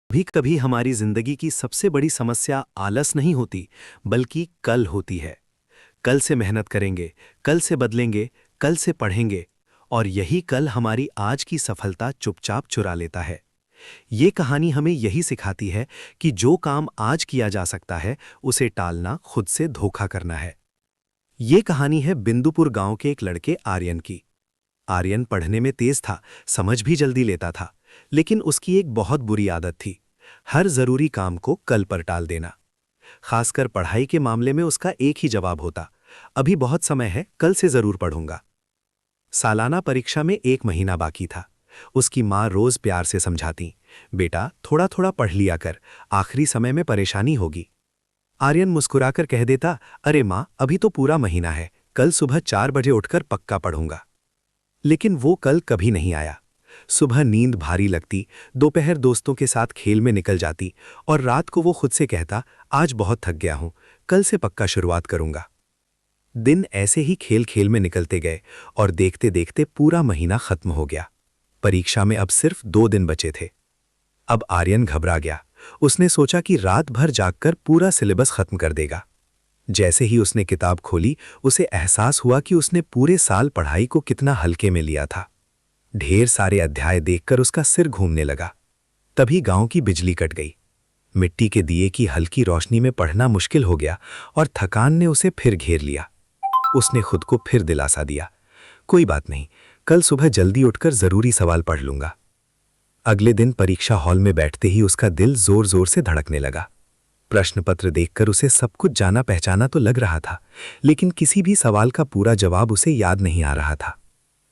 कभी कभी हमारी जिंदगी की सबसे बड़ी समस्या आलस नहीं होती, बल्कि कल होती है। कल से मेहनत करेंगे, कल से बदलेंगे, कल से पढ़ेंगे, और यही कल हमारी आज की सफलता चुपचाप चुरा लेता है। ये कहानी हमें यही सिखाती है कि जो काम आज किया जा सकता है, उसे टालना खुद से धोखा करना है। ये कहानी है बिंदुपुर गांव के एक लड़के आर्यन की। आर्यन पढ़ने में तेज था, समझ भी जल्दी लेता था, लेकिन उसकी एक बहुत बुरी आदत थी, हर जरूरी काम को कल पर टाल देना। खासकर पढ़ाई के मामले में उसका एक ही जवाब होता, अभी बहुत समय है, कल से जरूर पढ़ूंगा। सालाना परीक्षा में 1 महीना बाकी था। उसकी माँ रोज प्यार से समझाती, बेटा थोड़ा थोड़ा पढ़ लिया कर, आखिरी समय में परेशानी होगी। आर्यन मुस्कुराकर कह देता, अरे माँ, अभी तो पूरा महीना है, कल सुबह 4 बजे उठकर पक्का पढ़ूंगा। लेकिन वो कल कभी नहीं आया। सुबह नींद भारी लगती, दोपहर दोस्तों के साथ खेल में निकल जाती, और रात को वो खुद से कहता, आज बहुत थक गया हूं, कल से पक्का शुरुआत करूंगा। दिन ऐसे ही खेल खेल में निकलते गए, और देखते देखते पूरा महीना खत्म हो गया। परीक्षा में अब सिर्फ 2 दिन बचे थे। अब आर्यन घबरा गया। उसने सोचा कि रात भर जागकर पूरा सिलेबस खत्म कर देगा। जैसे ही उसने किताब खोली, उसे एहसास हुआ कि उसने पूरे साल पढ़ाई को कितना हल्के में लिया था। ढेर सारे अध्याय देखकर उसका सिर घूमने लगा। तभी गांव की बिजली कट गई। मिट्टी के दिए की हल्की रोशनी में पढ़ना मुश्किल हो गया, और थकान ने उसे फिर घेर लिया। उसने खुद को फिर दिलासा दिया, कोई बात नहीं, कल सुबह जल्दी उठकर जरूरी सवाल पढ़ लूंगा। अगले दिन परीक्षा हॉल में बैठते ही उसका दिल जोर जोर से धड़कने लगा। प्रश्न पत्र देखकर उसे सब कुछ जाना पहचाना तो लग रहा था, लेकिन किसी भी सवाल का पूरा जवाब उसे याद नहीं आ रहा था।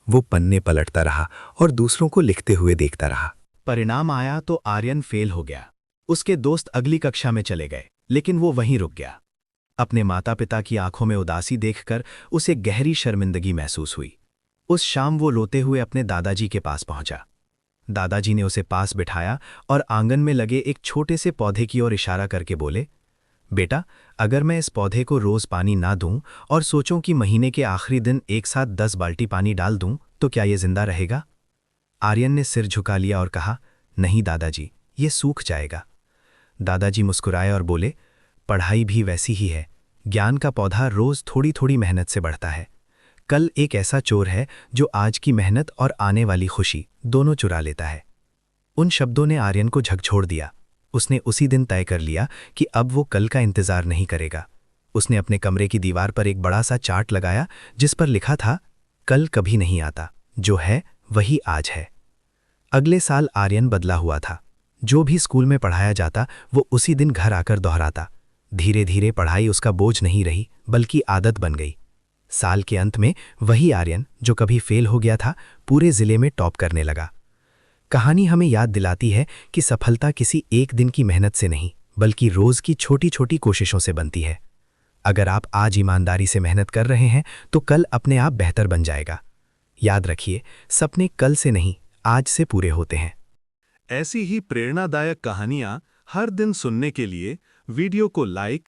वो पन्ने पलटता रहा और दूसरों को लिखते हुए देखता रहा। परिणाम आया तो आर्यन फेल हो गया। उसके दोस्त अगली कक्षा में चले गए, लेकिन वो वहीं रुक गया। अपने माता पिता की आंखों में उदासी देखकर उसे गहरी शर्मिंदगी महसूस हुई। उस शाम वो रोते हुए अपने दादाजी के पास पहुंचा। दादाजी ने उसे पास बिठाया और आंगन में लगे एक छोटे से पौधे की ओर इशारा करके बोले, बेटा, अगर मैं इस पौधे को रोज पानी ना दूं और सोचूं कि महीने के आखिरी दिन एक साथ 10 बाल्टी पानी डाल दूं, तो क्या ये जिंदा रहेगा? आर्यन ने सिर झुका लिया और कहा, नहीं दादाजी, ये सूख जाएगा। दादाजी मुस्कुराए और बोले, पढ़ाई भी वैसी ही है, ज्ञान का पौधा रोज थोड़ी थोड़ी मेहनत से बढ़ता है। कल एक ऐसा चोर है जो आज की मेहनत और आने वाली खुशी दोनों चुरा लेता है। उन शब्दों ने आर्यन को झकझोर दिया। उसने उसी दिन तय कर लिया कि अब वो कल का इंतजार नहीं करेगा। उसने अपने कमरे की दीवार पर एक बड़ा सा चार्ट लगाया, जिस पर लिखा था, कल कभी नहीं आता, जो है वही आज है। अगले साल आर्यन बदला हुआ था। जो भी स्कूल में पढ़ाया जाता वो उसी दिन घर आकर दोहराता। धीरे धीरे पढ़ाई उसका बोझ नहीं रही, बल्कि आदत बन गई। साल के अंत में वही आर्यन जो कभी फेल हो गया था, पूरे जिले में टॉप करने लगा। कहानी हमें याद दिलाती है कि सफलता किसी एक दिन की मेहनत से नहीं, बल्कि रोज की छोटी छोटी कोशिशों से बनती है। अगर आप आज ईमानदारी से मेहनत कर रहे हैं तो कल अपने आप बेहतर बन जाएगा। याद रखिए, सपने कल से नहीं, आज से पूरे होते हैं। ऐसी ही प्रेरणादायक कहानियां हर दिन सुनने के लिए वीडियो को लाइक,